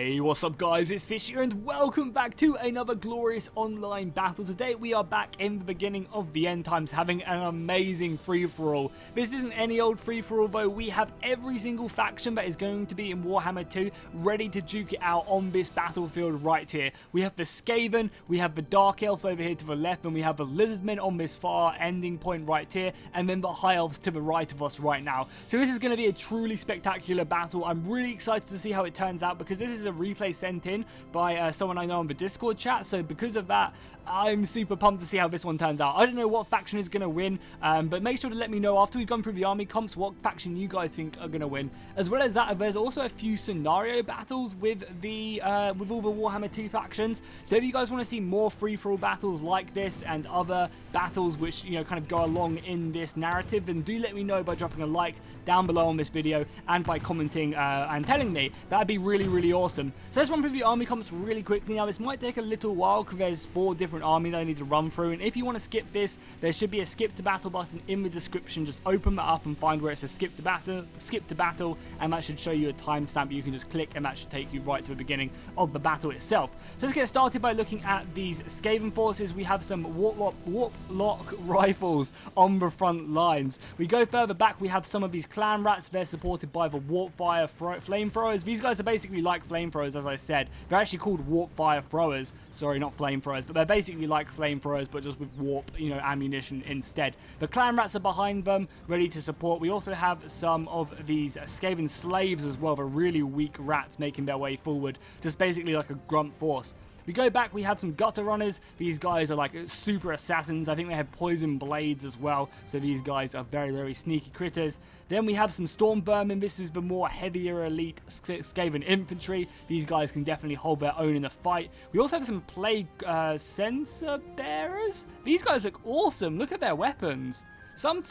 Hey, what's up guys, it's Fish here and welcome back to another glorious online battle. Today we are back in the beginning of the end times having an amazing free-for-all. This isn't any old free-for-all though, we have every single faction that is going to be in Warhammer 2 ready to duke it out on this battlefield right here. We have the Skaven, we have the Dark Elves over here to the left, and we have the Lizardmen on this far ending point right here, and then the High Elves to the right of us right now. So this is going to be a truly spectacular battle. I'm really excited to see how it turns out because this is a replay sent in by someone I know on the Discord chat, so because of that I'm super pumped to see how this one turns out. I don't know what faction is going to win, but make sure to let me know after we've gone through the army comps what faction you guys think are going to win. As well as that, there's also a few scenario battles with the with all the Warhammer 2 factions, so if you guys want to see more free-for-all battles like this and other battles which, you know, kind of go along in this narrative, then do let me know by dropping a like down below on this video and by commenting and telling me. That'd be really awesome. So let's run through the army comps really quickly. Now this might take a little while because there's 4 different armies I need to run through, and if you want to skip this, there should be a skip to battle button in the description. Just open that up and find where it says skip to battle, and that should show you a timestamp you can just click, and that should take you right to the beginning of the battle itself. So let's get started by looking at these Skaven forces. We have some warp-lock rifles on the front lines. We go further back, we have some of these clan rats. They're supported by the warp fire flamethrowers. These guys are basically like flamethrowers, as I said. They're actually called warp fire throwers. Sorry, not flamethrowers, but they're basically like flamethrowers, but just with warp, you know, ammunition instead. The clan rats are behind them, ready to support. We also have some of these Skaven slaves as well. They're really weak rats making their way forward, just basically like a grunt force. We go back, we have some gutter runners. These guys are like super assassins. I think they have poison blades as well. So these guys are very sneaky critters. Then we have some storm vermin. This is the more heavier elite Skaven infantry. These guys can definitely hold their own in a fight. We also have some plague sensor bearers. These guys look awesome. Look at their weapons. Some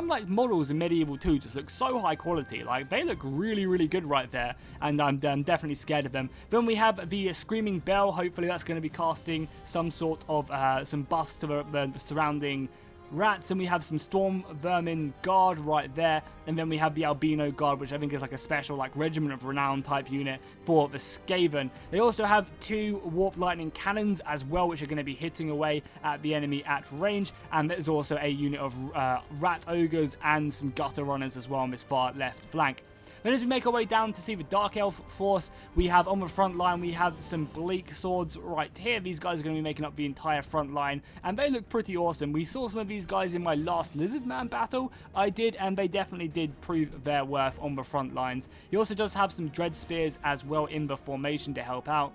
like models in Medieval 2 just look so high quality. Like, they look really good right there, and I'm definitely scared of them. Then we have the Screaming Bell. Hopefully that's going to be casting some sort of some buffs to the surrounding rats, and we have some storm vermin guard right there, and then we have the albino guard, which I think is like a special like regiment of renown type unit for the Skaven. They also have 2 warp lightning cannons as well, which are going to be hitting away at the enemy at range, and there's also a unit of rat ogres and some gutter runners as well on this far left flank. Then as we make our way down to see the Dark Elf force, we have on the front line, we have some bleak swords right here. These guys are going to be making up the entire front line, and they look pretty awesome. We saw some of these guys in my last Lizardman battle I did, and they definitely did prove their worth on the front lines. He also does have some dread spears as well in the formation to help out.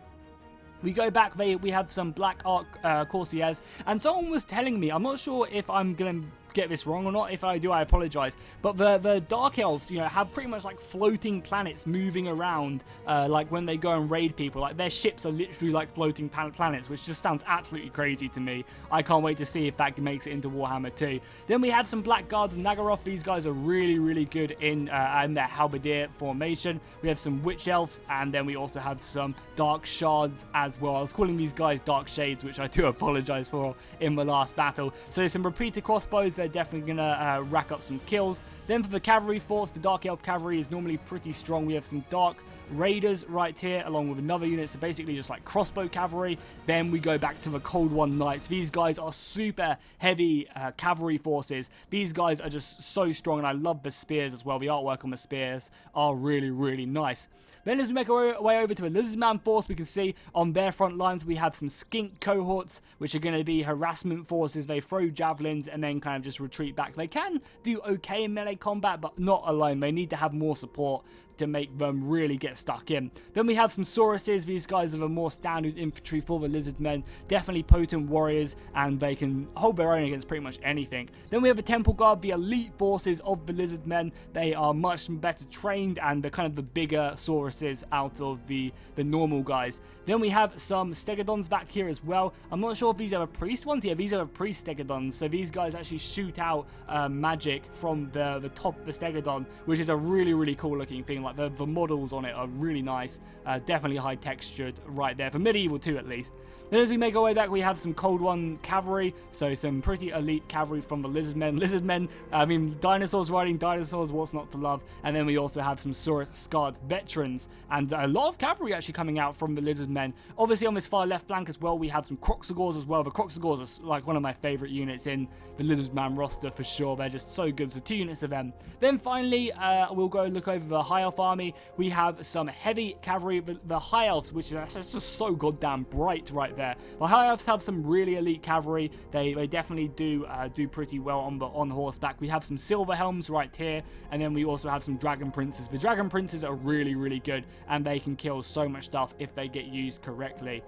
We go back, we have some Black Arc Courtiers, and someone was telling me, I'm not sure if I'm going to get this wrong or not. If I do, I apologize, but the Dark Elves, you know, have pretty much like floating planets moving around, like when they go and raid people. Like, their ships are literally like floating planets, which just sounds absolutely crazy to me. I can't wait to see if that makes it into Warhammer 2. Then we have some Black Guards of Nagaroth. These guys are really good in their halberdier formation. We have some Witch Elves, and then we also have some Dark Shards as well. I was calling these guys Dark Shades, which I do apologize for in the last battle. So some repeater crossbows. They're definitely gonna rack up some kills. Then for the cavalry force, the Dark Elf cavalry is normally pretty strong. We have some Dark Raiders right here, along with another unit, so basically just like crossbow cavalry. Then we go back to the Cold One Knights. These guys are super heavy cavalry forces. These guys are just so strong, and I love the spears as well. The artwork on the spears are really nice. Then as we make our way over to a Lizardman force, we can see on their front lines we have some skink cohorts, which are going to be harassment forces. They throw javelins and then kind of just retreat back. They can do okay in melee combat, but not alone. They need to have more support to make them really get stuck in. Then we have some Sauruses. These guys are the more standard infantry for the Lizardmen. Definitely potent warriors, and they can hold their own against pretty much anything. Then we have the Temple Guard, the elite forces of the Lizardmen. They are much better trained, and they're kind of the bigger Sauruses out of the normal guys. Then we have some Stegodons back here as well. I'm not sure if these are the priest ones. Yeah, these are the priest Stegodons. So these guys actually shoot out magic from the top of the Stegodon, which is a really cool looking thing. Like the models on it are really nice, definitely high textured right there, for medieval too at least. Then as we make our way back, we have some Cold One cavalry, so some pretty elite cavalry from the Lizardmen. Lizardmen, I mean, dinosaurs riding dinosaurs, what's not to love? And then we also have some Scarred veterans, and a lot of cavalry actually coming out from the Lizardmen. Obviously on this far left flank as well, we have some Croxagors as well. The Croxagors are like one of my favourite units in the Lizardman roster for sure. They're just so good, so 2 units of them. Then finally, we'll go look over the High Elf army. We have some heavy cavalry, the High Elves, which is just so goddamn bright right there. The High Elves have some really elite cavalry. They definitely do pretty well on horseback. We have some Silver Helms right here, and then we also have some Dragon Princes. The Dragon Princes are really, really good, and they can kill so much stuff if they get used correctly.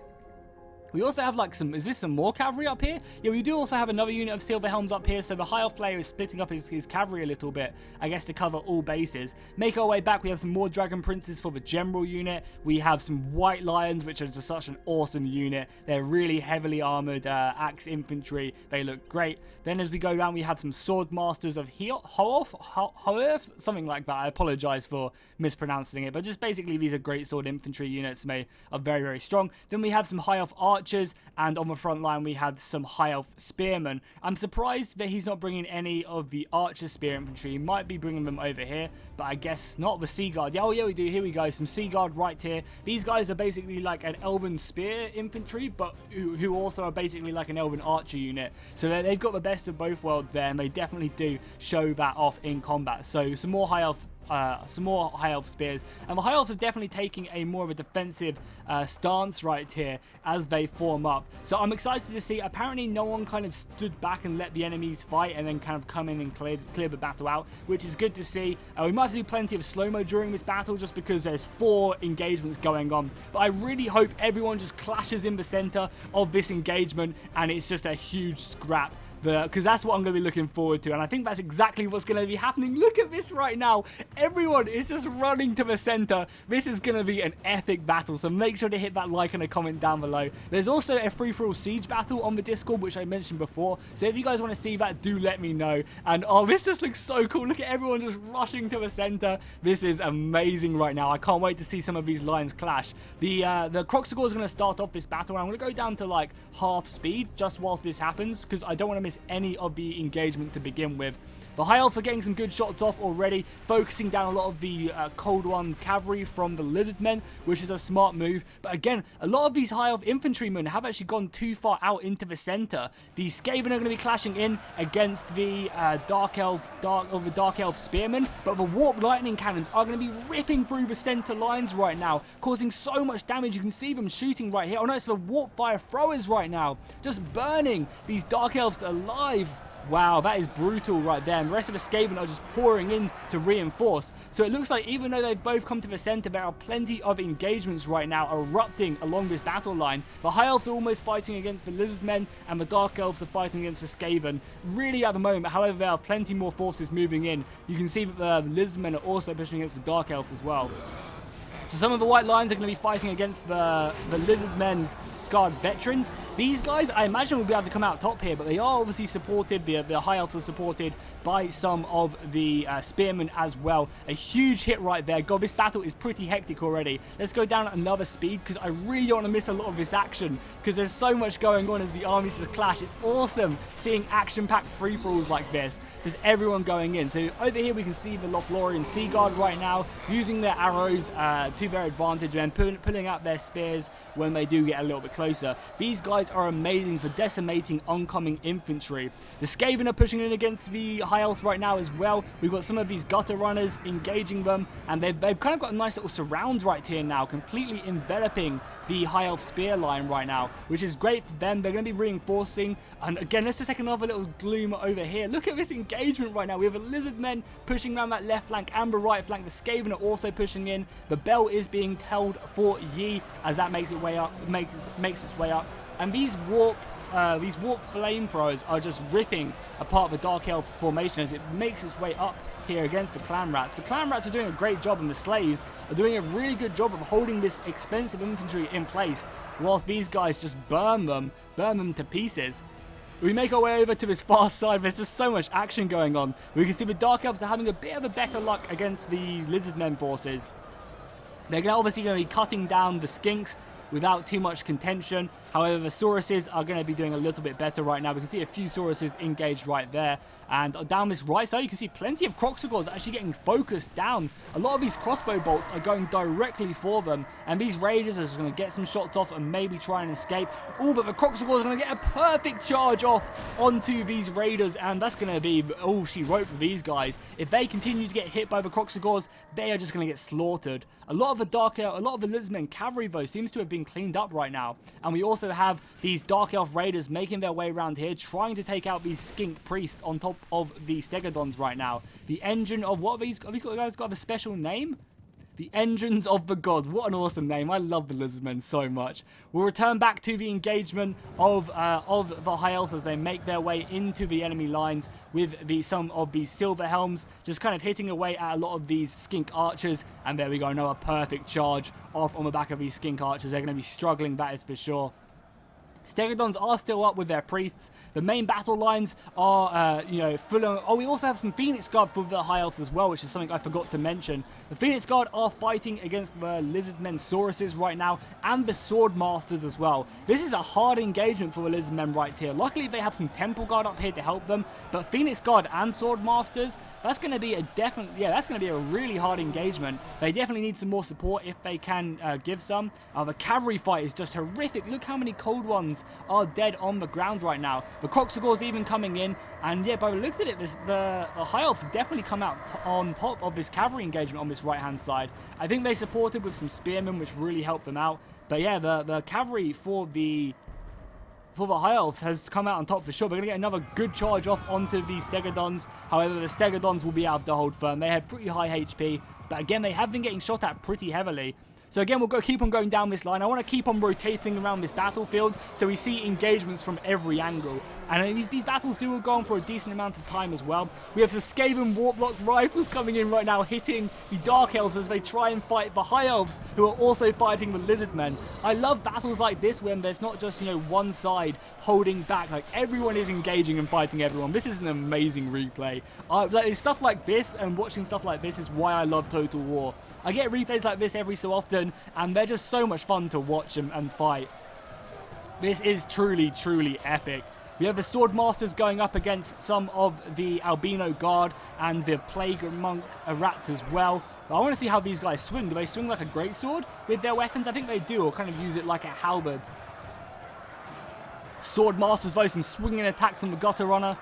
We also have like some, is this some more cavalry up here? Yeah, we do also have another unit of Silver Helms up here, so the High Elf player is splitting up his cavalry a little bit, I guess, to cover all bases. Make our way back, we have some more Dragon Princes for the general unit. We have some White Lions, which are just such an awesome unit. They're really heavily armored axe infantry. They look great. Then as we go down, we have some Sword Masters of Hoeth, something like that. I apologize for mispronouncing it, but just basically these are great sword infantry units. They are very, very strong. Then we have some High Elf Archers, and on the front line we have some High Elf Spearmen. I'm surprised that he's not bringing any of the Archer Spear Infantry. He might be bringing them over here, but I guess not. The Sea Guard. Yeah, oh yeah, we do. Here we go. Some Sea Guard right here. These guys are basically like an Elven Spear Infantry, but who also are basically like an Elven Archer unit. So they've got the best of both worlds there, and they definitely do show that off in combat. So some more High Elf spears, and the High Elves are definitely taking a more of a defensive stance right here as they form up. So I'm excited to see. Apparently no one kind of stood back and let the enemies fight and then kind of come in and clear the battle out, which is good to see. We might have to do plenty of slow-mo during this battle just because there's 4 engagements going on, but I really hope everyone just clashes in the center of this engagement and it's just a huge scrap. Because that's what I'm going to be looking forward to, and I think that's exactly what's going to be happening. Look at this right now. Everyone is just running to the center. This is going to be an epic battle, so make sure to hit that like and a comment down below. There's also a free-for-all siege battle on the Discord, which I mentioned before, so if you guys want to see that, do let me know. And oh, this just looks so cool. Look at everyone just rushing to the center. This is amazing right now. I can't wait to see some of these lines clash. The Croxagor is going to start off this battle, and I'm going to go down to like half speed just whilst this happens, because I don't want to miss any of the engagement to begin with. The High Elves are getting some good shots off already, focusing down a lot of the Cold One cavalry from the Lizardmen, which is a smart move. But again, a lot of these High Elf infantrymen have actually gone too far out into the center. The Skaven are going to be clashing in against the Dark Elf Spearmen, but the Warp Lightning Cannons are going to be ripping through the center lines right now, causing so much damage. You can see them shooting right here. Oh no, it's the Warp Fire Throwers right now, just burning these Dark Elves alive. Wow, that is brutal right there. And the rest of the Skaven are just pouring in to reinforce. So it looks like even though they've both come to the center, there are plenty of engagements right now erupting along this battle line. The High Elves are almost fighting against the Lizardmen, and the Dark Elves are fighting against the Skaven. Really at the moment, however, there are plenty more forces moving in. You can see that the Lizardmen are also pushing against the Dark Elves as well. So some of the White Lions are going to be fighting against the Lizardmen Scarred veterans. These guys, I imagine, will be able to come out top here, but they are obviously supported, the High Elves are supported by some of the Spearmen as well. A huge hit right there. God, this battle is pretty hectic already. Let's go down at another speed, because I really don't want to miss a lot of this action, because there's so much going on as the armies just clash. It's awesome seeing action-packed free-for-alls like this. Just everyone going in. So over here we can see the Lothlorien Sea Guard right now, using their arrows to their advantage and pulling out their spears when they do get a little bit closer. These guys are amazing for decimating oncoming infantry. The Skaven are pushing in against the High Elves right now as well. We've got some of these gutter runners engaging them, and they've kind of got a nice little surround right here now, completely enveloping the High Elf spear line right now, which is great for them. They're going to be reinforcing. And again, let's just take another little gloom over here. Look at this engagement right now. We have the Lizardmen pushing around that left flank and the right flank. The Skaven are also pushing in. The bell is being held for Yi as that makes its way up. And these warp flamethrowers are just ripping apart the Dark Elf formation as it makes its way up here against the Clan Rats. The Clan Rats are doing a great job, and the Slaves are doing a really good job of holding this expensive infantry in place, whilst these guys just burn them to pieces. We make our way over to his far side. There's just so much action going on. We can see the Dark Elves are having a bit of a better luck against the Lizardmen forces. They're obviously going to be cutting down the skinks without too much contention. However, the Sauruses are going to be doing a little bit better right now. We can see a few Sauruses engaged right there. And down this right side, you can see plenty of Kroxigors actually getting focused down. A lot of these crossbow bolts are going directly for them. And these Raiders are just going to get some shots off and maybe try and escape. Oh, but the Kroxigors are going to get a perfect charge off onto these Raiders. And that's going to be all she wrote for these guys. If they continue to get hit by the Kroxigors, they are just going to get slaughtered. A lot of the Lizardmen cavalry, though, seems to have been cleaned up right now. And we also have these Dark Elf Raiders making their way around here, trying to take out these skink priests on top of the Stegodons right now. The engine of what have these guys got a special name? The Engines of the God. What an awesome name. I love the Lizardmen so much. We'll return back to the engagement of the High Elves as they make their way into the enemy lines with some of these Silver Helms just kind of hitting away at a lot of these Skink Archers. And there we go. Another perfect charge off on the back of these Skink Archers. They're going to be struggling, that is for sure. Stegodons are still up with their priests. The main battle lines are, full on. Oh, we also have some Phoenix Guard for the High Elves as well, which is something I forgot to mention. The Phoenix Guard are fighting against the Lizardmen Sauruses right now, and the Sword Masters as well. This is a hard engagement for the Lizardmen right here. Luckily, they have some Temple Guard up here to help them, but Phoenix Guard and Sword Masters, that's going to be that's going to be a really hard engagement. They definitely need some more support if they can give some. The cavalry fight is just horrific. Look how many cold ones are dead on the ground right now. The Kroxigors even coming in, and yeah, by the looks of it, the High Elves definitely come out on top of this cavalry engagement on this right-hand side. I think they supported with some spearmen, which really helped them out. But yeah, the cavalry for the High Elves has come out on top for sure. We're going to get another good charge off onto the Stegodons. However, the Stegodons will be able to hold firm. They had pretty high HP, but again, they have been getting shot at pretty heavily. So again, we'll keep on going down this line. I want to keep on rotating around this battlefield so we see engagements from every angle. And these battles do go on for a decent amount of time as well. We have the Skaven Warlock rifles coming in right now, hitting the Dark Elves as they try and fight the High Elves, who are also fighting the Lizardmen. I love battles like this when there's not just, one side holding back. Like, everyone is engaging and fighting everyone. This is an amazing replay. Stuff like this and watching stuff like this is why I love Total War. I get replays like this every so often, and they're just so much fun to watch and fight. This is truly, truly epic. We have the Sword Masters going up against some of the Albino Guard and the Plague Monk Rats as well. But I want to see how these guys swing. Do they swing like a greatsword with their weapons? I think they do, or kind of use it like a halberd. Sword Masters, though, some swinging attacks on the Gutter Runner.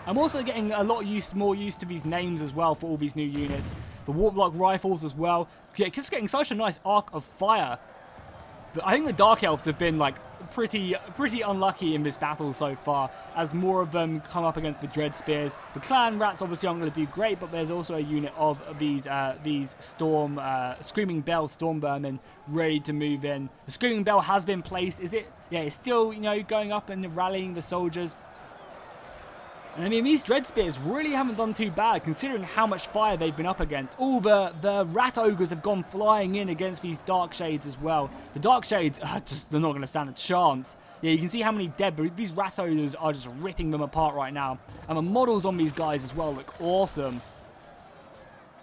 I'm also getting a lot more used to these names as well for all these new units. The Warlock rifles as well. Yeah, just getting such a nice arc of fire. I think the Dark Elves have been like pretty unlucky in this battle so far, as more of them come up against the Dread Spears. The Clan Rats obviously aren't going to do great, but there's also a unit of these Screaming Bell Stormvermin ready to move in. The Screaming Bell has been placed. Yeah, it's still going up and rallying the soldiers. And I mean, these Dread Spears really haven't done too bad, considering how much fire they've been up against. All the Rat Ogres have gone flying in against these Dark Shades as well. The Dark Shades, they're not going to stand a chance. Yeah, you can see how many dead, but these Rat Ogres are just ripping them apart right now. And the models on these guys as well look awesome.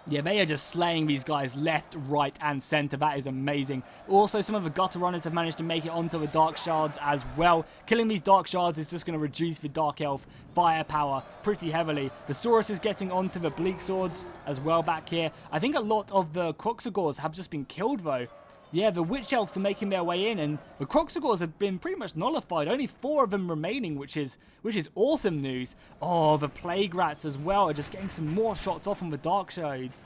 Yeah, they are just slaying these guys left, right, and center. That is amazing. Also, some of the Gutter Runners have managed to make it onto the Dark Shards as well. Killing these Dark Shards is just going to reduce the Dark Elf firepower pretty heavily. The Saurus is getting onto the Bleak Swords as well back here. I think a lot of the Kroxigors have just been killed, though. Yeah, the Witch Elves are making their way in, and the Kroxigors have been pretty much nullified. Only 4 of them remaining, which is awesome news. Oh, the Plague Rats as well are just getting some more shots off on the Dark Shades.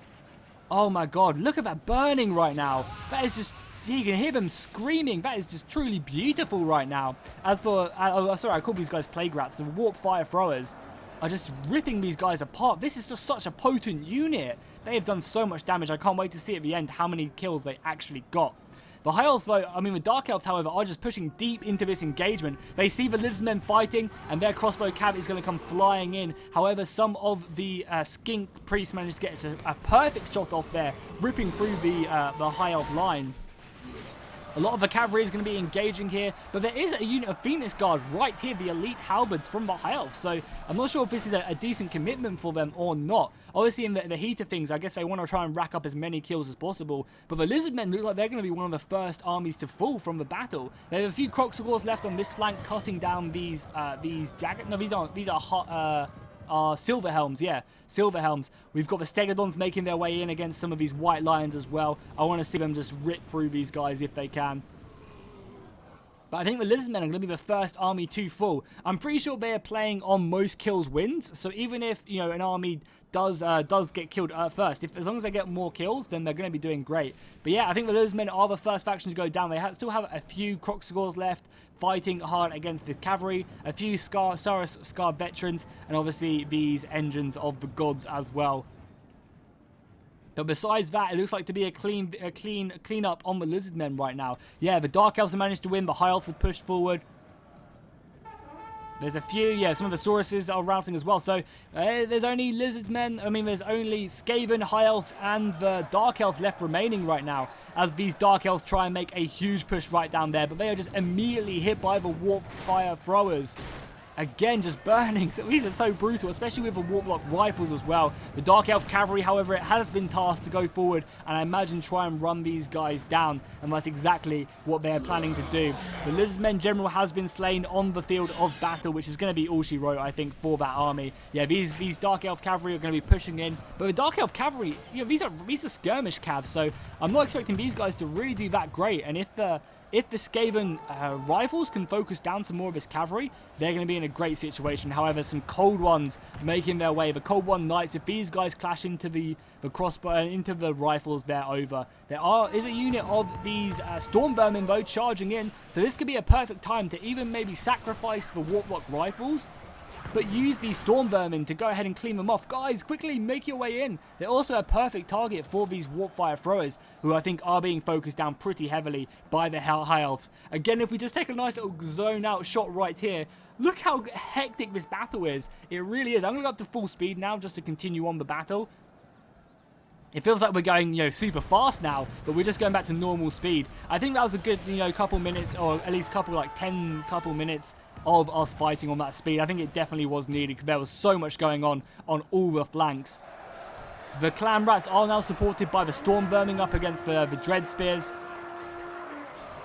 Oh my god, look at that burning right now. That is just, you can hear them screaming. That is just truly beautiful right now. As for, sorry, I called these guys Plague Rats. The Warp Fire Throwers are just ripping these guys apart. This is just such a potent unit. They have done so much damage. I can't wait to see at the end how many kills they actually got. The High Elves, though, the Dark Elves, however, are just pushing deep into this engagement. They see the Lizardmen fighting, and their crossbow cab is going to come flying in. However, some of the Skink Priests managed to get a perfect shot off there, ripping through the High Elf line. A lot of the cavalry is going to be engaging here, but there is a unit of Phoenix Guard right here, the elite halberds from the High Elves, so I'm not sure if this is a decent commitment for them or not. Obviously, in the heat of things, I guess they want to try and rack up as many kills as possible, but the Lizardmen look like they're going to be one of the first armies to fall from the battle. They have a few Croxagors left on this flank, cutting down these jacket. No, these are Silver Helms, yeah, Silver Helms. We've got the Stegodons making their way in against some of these White Lions as well. I want to see them just rip through these guys if they can. But I think the Lizardmen are going to be the first army to fall. I'm pretty sure they are playing on most kills wins. So even if, you know, an army does get killed first, as long as they get more kills, then they're going to be doing great. But yeah, I think the Lizardmen are the first faction to go down. They still have a few Croxagors left, fighting hard against the cavalry, a few Saurus Scar veterans, and obviously these engines of the gods as well. But besides that, it looks like to be a clean up on the Lizardmen right now. Yeah, the Dark Elves have managed to win, the High Elves have pushed forward. There's a few, yeah, some of the Sauruses are routing as well. So there's only Lizardmen, there's only Skaven, High Elves, and the Dark Elves left remaining right now, as these Dark Elves try and make a huge push right down there, but they are just immediately hit by the warp fire throwers. Again, just burning. So these are so brutal, especially with the warp block rifles as well. The Dark Elf cavalry, however, it has been tasked to go forward and I imagine try and run these guys down, and that's exactly what they're planning to do. The Lizardmen general has been slain on the field of battle, which is going to be all she wrote, I think, for that army. Yeah, these Dark Elf cavalry are going to be pushing in, but the Dark Elf cavalry, you know, these are skirmish cavs, so I'm not expecting these guys to really do that great. And if the Skaven rifles can focus down some more of this cavalry, they're going to be in a great situation. However, some Cold Ones making their way. The Cold One Knights, if these guys clash into the crossbow, into the rifles, they're over. There is a unit of these Storm Vermin, though, charging in. So this could be a perfect time to even maybe sacrifice the Warp Block rifles, but use these Storm Vermin to go ahead and clean them off. Guys, quickly make your way in. They're also a perfect target for these Warp Fire Throwers, who I think are being focused down pretty heavily by the High Elves. Again, if we just take a nice little zone out shot right here, look how hectic this battle is. It really is. I'm going to go up to full speed now just to continue on the battle. It feels like we're going, you know, super fast now, but we're just going back to normal speed. I think that was a good, you know, couple minutes, or at least like 10 minutes of us fighting on that speed. I think it definitely was needed because there was so much going on all the flanks. The Clan Rats are now supported by the Storm Vermin up against the Dread Spears.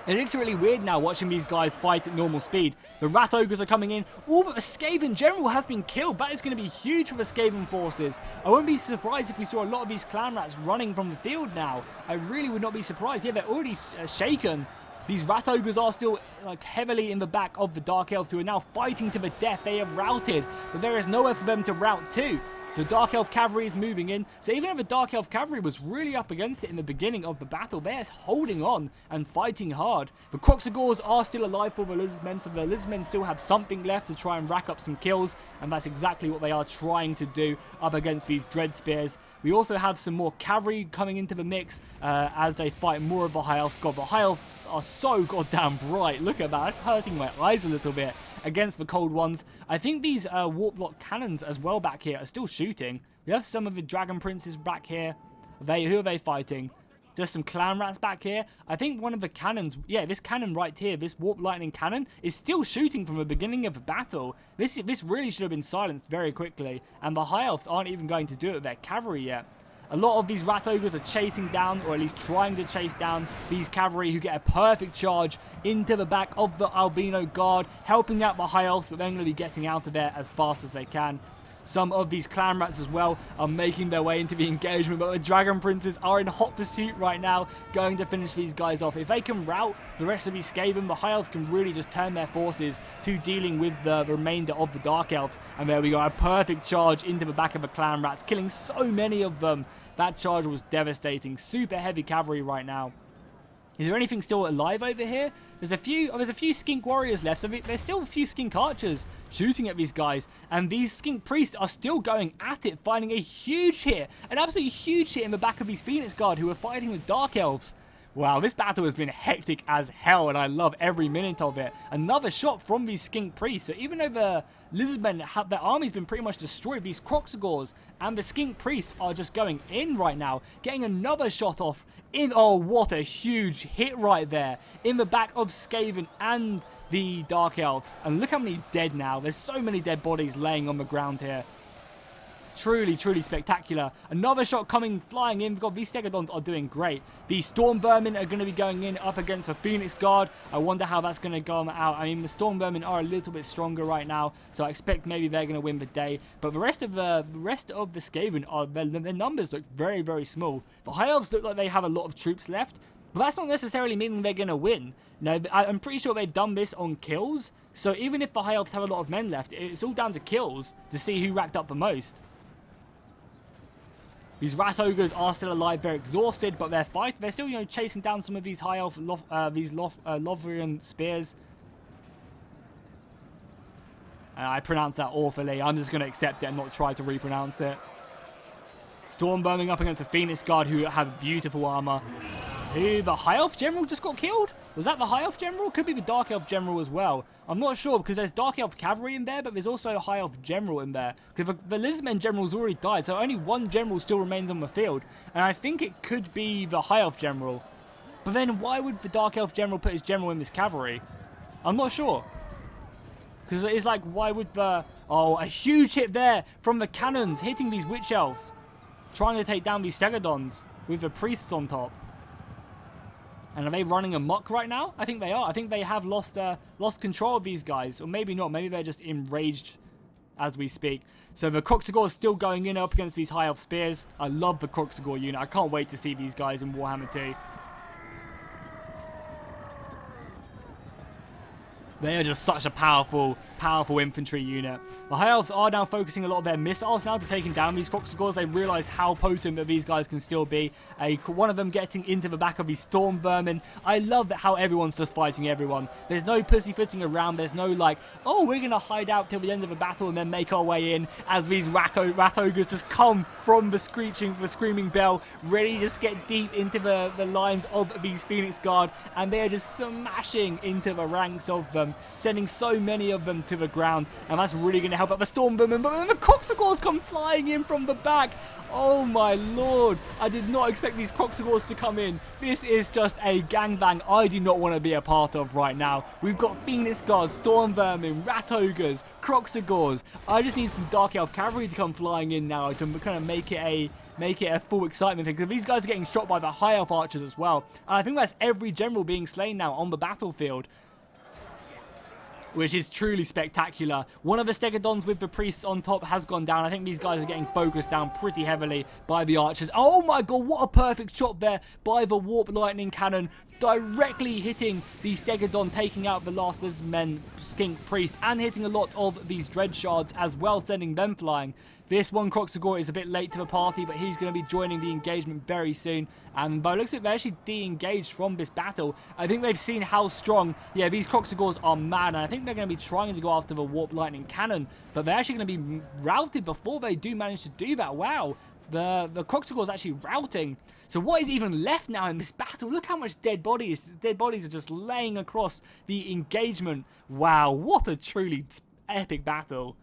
It looks really weird now watching these guys fight at normal speed. The Rat Ogres are coming in. Oh, but the Skaven General has been killed. That is going to be huge for the Skaven forces. I wouldn't be surprised if we saw a lot of these Clan Rats running from the field now. I really would not be surprised. Yeah, they're already shaken. These Rat Ogres are still like heavily in the back of the Dark Elves, who are now fighting to the death. They have routed, but there is nowhere for them to rout to. The Dark Elf Cavalry is moving in, so even if the Dark Elf Cavalry was really up against it in the beginning of the battle, they're holding on and fighting hard. The Croxagors are still alive for the Lizardmen, so the Lizardmen still have something left to try and rack up some kills, and that's exactly what they are trying to do up against these Dread Spears. We also have some more cavalry coming into the mix as they fight more of the High Elves. God, the High Elves are so goddamn bright. Look at that, that's hurting my eyes a little bit. Against the Cold Ones. I think these Warp Block cannons as well back here are still shooting. We have some of the Dragon Princes back here. Who are they fighting? Just some Clan Rats back here. I think one of the cannons, yeah, this cannon right here, this Warp Lightning cannon, is still shooting from the beginning of the battle. This really should have been silenced very quickly. And the High Elves aren't even going to do it with their cavalry yet. A lot of these Rat Ogres are chasing down, or at least trying to chase down, these cavalry who get a perfect charge into the back of the Albino Guard, helping out the High Elves, but they're going to be getting out of there as fast as they can. Some of these Clan Rats as well are making their way into the engagement, but the Dragon Princes are in hot pursuit right now, going to finish these guys off. If they can rout the rest of these Skaven, the High Elves can really just turn their forces to dealing with the remainder of the Dark Elves. And there we go, a perfect charge into the back of the Clan Rats, killing so many of them. That charge was devastating. Super heavy cavalry right now. Is there anything still alive over here? There's a few skink warriors left, so there's still a few skink archers shooting at these guys, and these skink priests are still going at it, finding a huge hit, an absolutely huge hit in the back of these Phoenix Guard who are fighting with Dark Elves. Wow, this battle has been hectic as hell, and I love every minute of it. Another shot from these skink priests. So even though the lizardmen, their army's been pretty much destroyed, these Kroxigors and the skink priests are just going in right now. Getting another shot off in. Oh, what a huge hit right there. In the back of Skaven and the Dark Elves. And look how many dead now. There's so many dead bodies laying on the ground here. Truly, truly spectacular. Another shot coming, flying in. God, these Stegodons are doing great. The Storm Vermin are going to be going in up against the Phoenix Guard. I wonder how that's going to go out. I mean, the Storm Vermin are a little bit stronger right now, so I expect maybe they're going to win the day. But the rest of the Skaven, their numbers look very, very small. The High Elves look like they have a lot of troops left, but that's not necessarily meaning they're going to win. No, I'm pretty sure they've done this on kills, so even if the High Elves have a lot of men left, it's all down to kills to see who racked up the most. These Rat Ogres are still alive. They're exhausted, but they're still, you know, chasing down some of these high elf, Lovrian spears. I pronounced that awfully. I'm just going to accept it and not try to repronounce it. Storm Vermin up against the Phoenix Guard, who have beautiful armor. Who, the High Elf General just got killed? Was that the High Elf General? Could be the Dark Elf General as well. I'm not sure, because there's Dark Elf Cavalry in there, but there's also a High Elf General in there. Because the Lizardmen General's already died, so only one General still remains on the field. And I think it could be the High Elf General. But then why would the Dark Elf General put his General in this cavalry? I'm not sure. Because it's like, why would the... Oh, a huge hit there from the cannons, hitting these Witch Elves. Trying to take down these Stegodons with the priests on top. And are they running amok right now? I think they are. I think they have lost control of these guys. Or maybe not. Maybe they're just enraged as we speak. So the Kroxigor is still going in up against these High Elf Spears. I love the Kroxigor unit. I can't wait to see these guys in Warhammer 2. They are just such a powerful infantry unit. The High Elves are now focusing a lot of their missiles now to taking down these Kroxigors. They realise how potent that these guys can still be. One of them getting into the back of these Storm Vermin. I love that how everyone's just fighting everyone. There's no pussyfooting around. There's no like, oh, we're going to hide out till the end of the battle and then make our way in, as these Rat Ogres just come from the screaming bell, ready to just get deep into the lines of these Phoenix Guard, and they are just smashing into the ranks of them, sending so many of them to the ground, and that's really going to help out the Storm Vermin. But then the Kroxigors come flying in from the back. Oh my lord, I did not expect these Kroxigors to come in. This is just a gangbang I do not want to be a part of right now. We've got Phoenix Guards, Storm Vermin, Rat Ogres, Kroxigors. I just need some Dark Elf Cavalry to come flying in now to kind of make it a full excitement thing, because these guys are getting shot by the High Elf Archers as well. And I think that's every general being slain now on the battlefield, which is truly spectacular. One of the Stegodons with the priests on top has gone down. I think these guys are getting focused down pretty heavily by the archers. Oh my god, what a perfect shot there by the Warp Lightning Cannon, directly hitting the Stegodon, taking out the last Lizardmen skink priest, and hitting a lot of these Dread Shards as well, sending them flying. This one Kroxigor is a bit late to the party, but he's going to be joining the engagement very soon. And by the looks of it, they're actually de-engaged from this battle. I think they've seen how strong, yeah, these Kroxigors are mad, and I think they're going to be trying to go after the Warp Lightning Cannon, but they're actually going to be routed before they do manage to do that. Wow, the Kroxigor is actually routing. So what is even left now in this battle? Look how much dead bodies are just laying across the engagement. Wow, what a truly epic battle.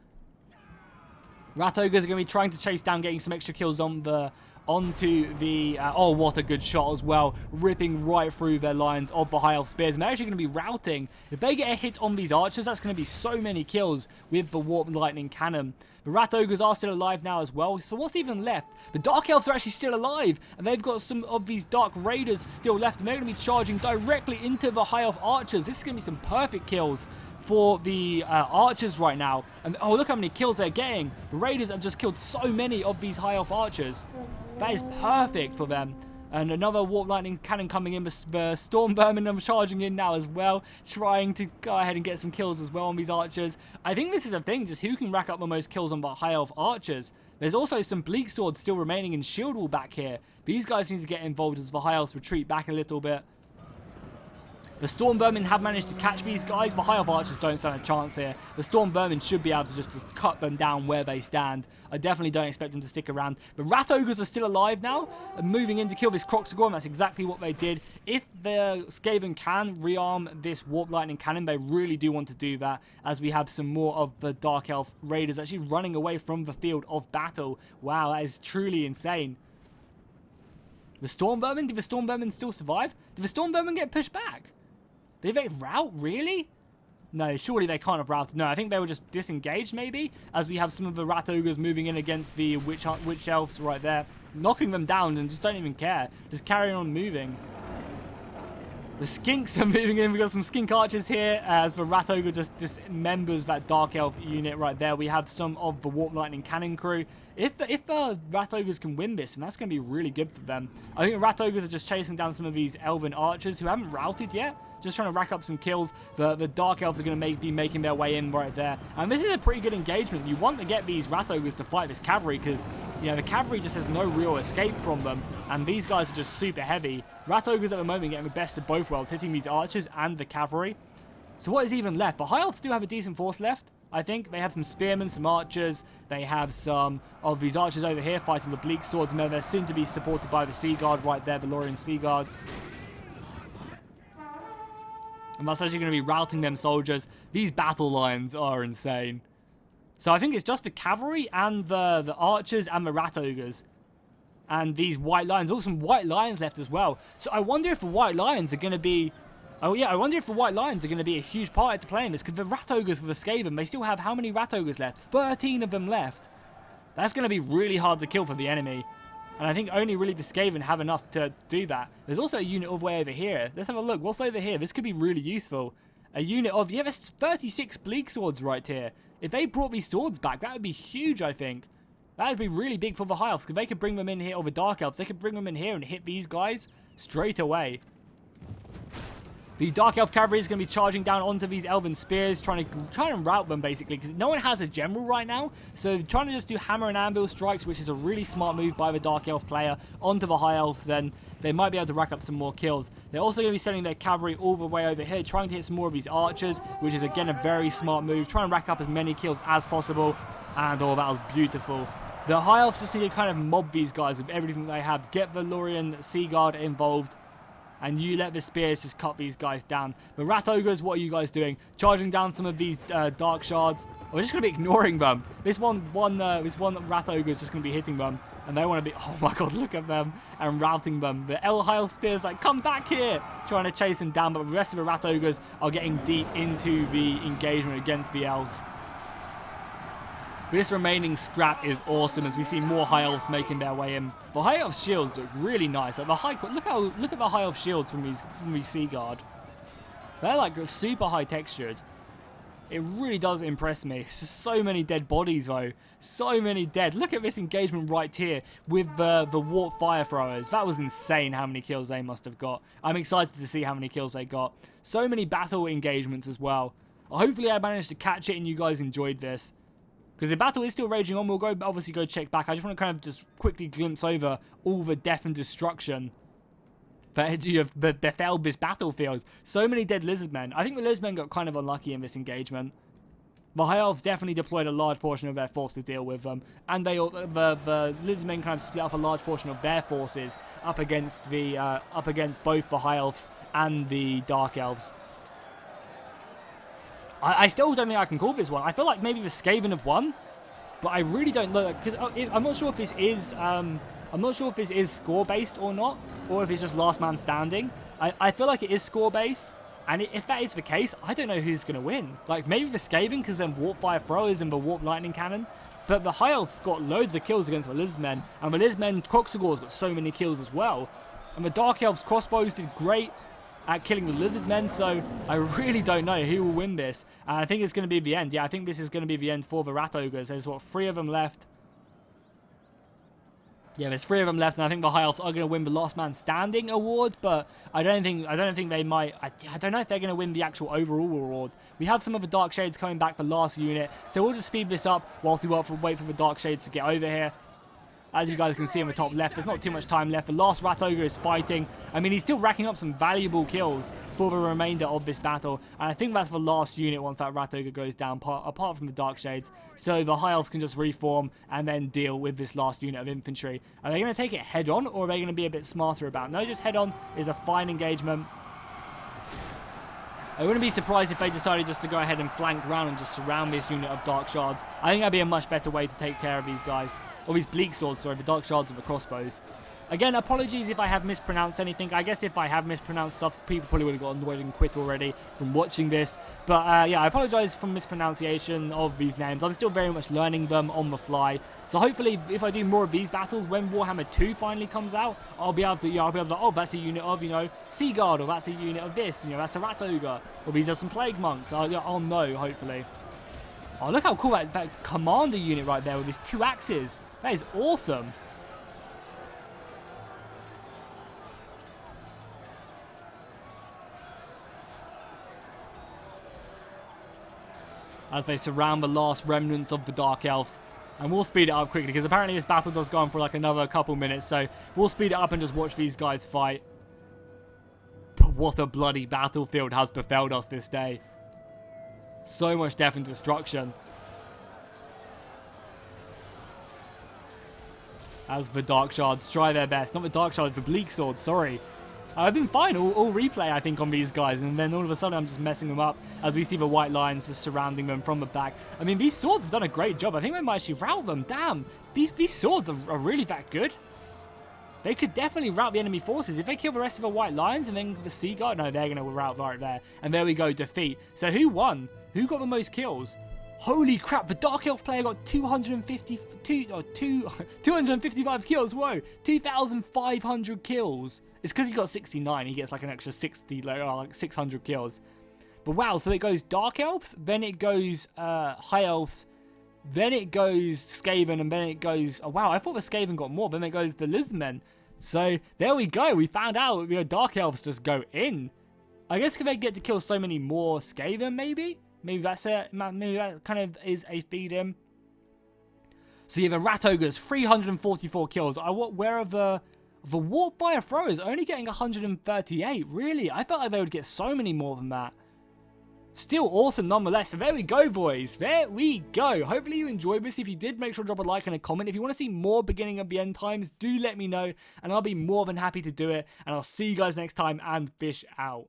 Rat Ogres are going to be trying to chase down, getting some extra kills onto the... oh, what a good shot as well. Ripping right through their lines of the High Elf Spears. And they're actually going to be routing. If they get a hit on these archers, that's going to be so many kills with the Warp Lightning Cannon. The Rat Ogres are still alive now as well. So what's even left? The Dark Elves are actually still alive. And they've got some of these Dark Raiders still left. And they're going to be charging directly into the High Elf Archers. This is going to be some perfect kills for the archers right now. And oh, look how many kills they're getting. The Raiders have just killed so many of these High Elf Archers. That is perfect for them. And another Warp Lightning Cannon coming in. The Storm Vermin are charging in now as well, trying to go ahead and get some kills as well on these archers. I think this is a thing, just who can rack up the most kills on the High Elf Archers. There's also some Bleak Swords still remaining in Shield Wall back here. These guys need to get involved as the High Elves retreat back a little bit. The Storm Vermin have managed to catch these guys. The High Elf Archers don't stand a chance here. The Storm Vermin should be able to just cut them down where they stand. I definitely don't expect them to stick around. The Rat Ogres are still alive now, moving in to kill this Croxagore, and that's exactly what they did. If the Skaven can rearm this Warp Lightning Cannon, they really do want to do that, as we have some more of the Dark Elf Raiders actually running away from the field of battle. Wow, that is truly insane. The Storm Vermin? Did the Storm Vermin still survive? Did the Storm Vermin get pushed back? Did they rout? Really? No, surely they can't have routed. No, I think they were just disengaged, maybe, as we have some of the Rat Ogres moving in against the Witch Elves right there, knocking them down and just don't even care. Just carrying on moving. The Skinks are moving in. We've got some Skink Archers here as the Rat Ogre just dismembers that Dark Elf unit right there. We have some of the Warp Lightning Cannon crew. If the Rat Ogres can win this, and that's going to be really good for them. I think the Rat Ogres are just chasing down some of these Elven Archers who haven't routed yet. Just trying to rack up some kills. The Dark Elves are going to be making their way in right there. And this is a pretty good engagement. You want to get these Rat Ogres to fight this cavalry because, you know, the cavalry just has no real escape from them. And these guys are just super heavy. Rat Ogres at the moment getting the best of both worlds, hitting these archers and the cavalry. So what is even left? The High Elves still have a decent force left, I think. They have some spearmen, some archers. They have some of these archers over here fighting the bleak swords. And they're soon to be supported by the Sea Guard right there, the Lorien Sea Guard. And that's actually going to be routing them soldiers. These battle lines are insane. So I think it's just the cavalry and the archers and the Rat Ogres. And these white lions. Also some white lions left as well. So I wonder if the white lions are going to be... Oh yeah, I wonder if the white lions are going to be a huge part to playing this. Because the Rat Ogres for the Skaven, they still have how many Rat Ogres left? 13 of them left. That's going to be really hard to kill for the enemy. And I think only really the Skaven have enough to do that. There's also a unit all the way over here. Let's have a look. What's over here? This could be really useful. A unit of... Yeah, there's 36 bleak swords right here. If they brought these swords back, that would be huge, I think. That would be really big for the High Elves. Because they could bring them in here, or the Dark Elves. They could bring them in here and hit these guys straight away. The Dark Elf Cavalry is going to be charging down onto these Elven Spears, trying to rout them, basically, because no one has a general right now. So trying to just do hammer and anvil strikes, which is a really smart move by the Dark Elf player, onto the High Elves, then they might be able to rack up some more kills. They're also going to be sending their cavalry all the way over here, trying to hit some more of these archers, which is, again, a very smart move. Trying to rack up as many kills as possible, and oh, that was beautiful. The High Elves just need to kind of mob these guys with everything they have, get the Lorien Sea Guard involved, and you let the spears just cut these guys down. The Rat Ogres, what are you guys doing? Charging down some of these Dark Shards. We're just going to be ignoring them. This one Rat Ogre is just going to be hitting them. And they want to be... Oh my god, look at them. And routing them. The High Elf Spears like, come back here. Trying to chase them down. But the rest of the Rat Ogres are getting deep into the engagement against the Elves. This remaining scrap is awesome as we see more High Elves making their way in. The High Elf shields look really nice. Like look at the High Elf shields from these Sea Guard. They're like super high textured. It really does impress me. It's just so many dead bodies though. So many dead. Look at this engagement right here with the Warp Fire Throwers. That was insane how many kills they must have got. I'm excited to see how many kills they got. So many battle engagements as well. Hopefully I managed to catch it and you guys enjoyed this. Because the battle is still raging on. We'll obviously go check back. I just want to kind of just quickly glimpse over all the death and destruction that you have befell this battlefield. So many dead Lizardmen. I think the Lizardmen got kind of unlucky in this engagement. The High Elves definitely deployed a large portion of their force to deal with them. And the Lizardmen kind of split up a large portion of their forces up against both the High Elves and the Dark Elves. I still don't think I can call this one. I feel like maybe the Skaven have won, but I really don't know, because I'm not sure if this is score based or not, or if it's just last man standing. I feel like it is score based, and if that is the case, I don't know who's going to win. Like maybe the Skaven because then Warp Fire Throwers and the Warp Lightning Cannon, but the High Elves got loads of kills against the Lizardmen, and the Lizardmen Croxagores got so many kills as well, and the Dark Elves crossbows did great at killing the Lizardmen, so I really don't know who will win this. And I think it's going to be the end. Yeah, I think this is going to be the end for the Rat Ogres. There's, what, 3 of them left? Yeah, there's 3 of them left, and I think the High Elves are going to win the Last Man Standing award, but I don't think they might. I don't know if they're going to win the actual overall award. We have some of the Dark Shades coming back for last unit, so we'll just speed this up whilst we wait for the Dark Shades to get over here. As you guys can see in the top left, there's not too much time left. The last Rat Ogre is fighting. I mean, he's still racking up some valuable kills. for the remainder of this battle. And I think that's the last unit once that Rat Ogre goes down, apart from the Dark Shades. So the High Elves can just reform and then deal with this last unit of infantry. Are they going to take it head on, or are they going to be a bit smarter about it? No, just head on is a fine engagement. I wouldn't be surprised if they decided just to go ahead and flank around and just surround this unit of Dark Shards. I think that'd be a much better way to take care of these guys. Or these Bleak Swords, sorry, the Dark Shards of the crossbows. Again, apologies if I have mispronounced anything. I guess if I have mispronounced stuff, people probably would have got annoyed and quit already from watching this. But yeah, I apologize for mispronunciation of these names. I'm still very much learning them on the fly. So hopefully, if I do more of these battles, when Warhammer 2 finally comes out, I'll be able to, oh, that's a unit of, Sea Guard, or that's a unit of this, that's a Rat Ogre, or these are some Plague Monks. I'll know, hopefully. Oh, look how cool that Commander unit right there with his 2 axes. That is awesome. As they surround the last remnants of the Dark Elves. And we'll speed it up quickly, because apparently this battle does go on for like another couple minutes. So we'll speed it up and just watch these guys fight. But what a bloody battlefield has befelled us this day. So much death and destruction. As the Dark Shards try their best. Not the Dark Shards, the Bleak Swords, sorry. I've been fine all replay, I think, on these guys, and then all of a sudden I'm just messing them up as we see the white lines just surrounding them from the back. I mean, these swords have done a great job. I think we might actually rout them. Damn, these swords are really that good. They could definitely rout the enemy forces. If they kill the rest of the white lines and then the Sea Guard, no, they're going to rout right there. And there we go, defeat. So who won? Who got the most kills? Holy crap, the Dark Elf player got 255 kills. Whoa, 2,500 kills. It's because he got 69. He gets like an extra 60, like 600 kills. But wow, so it goes Dark Elves, then it goes High Elves, then it goes Skaven, and then it goes... Oh wow, I thought the Skaven got more, then it goes the Lizardmen. So there we go. We found out Dark Elves just go in. I guess if they get to kill so many more Skaven, maybe? Maybe that's it. Maybe that kind of is a feed in. So you have a Rat Ogres, 344 kills. Where are the Warp Fire Throwers only getting 138? Really? I felt like they would get so many more than that. Still awesome nonetheless. So there we go, boys. There we go. Hopefully you enjoyed this. If you did, make sure to drop a like and a comment. If you want to see more beginning of the end times, do let me know, and I'll be more than happy to do it. And I'll see you guys next time, and fish out.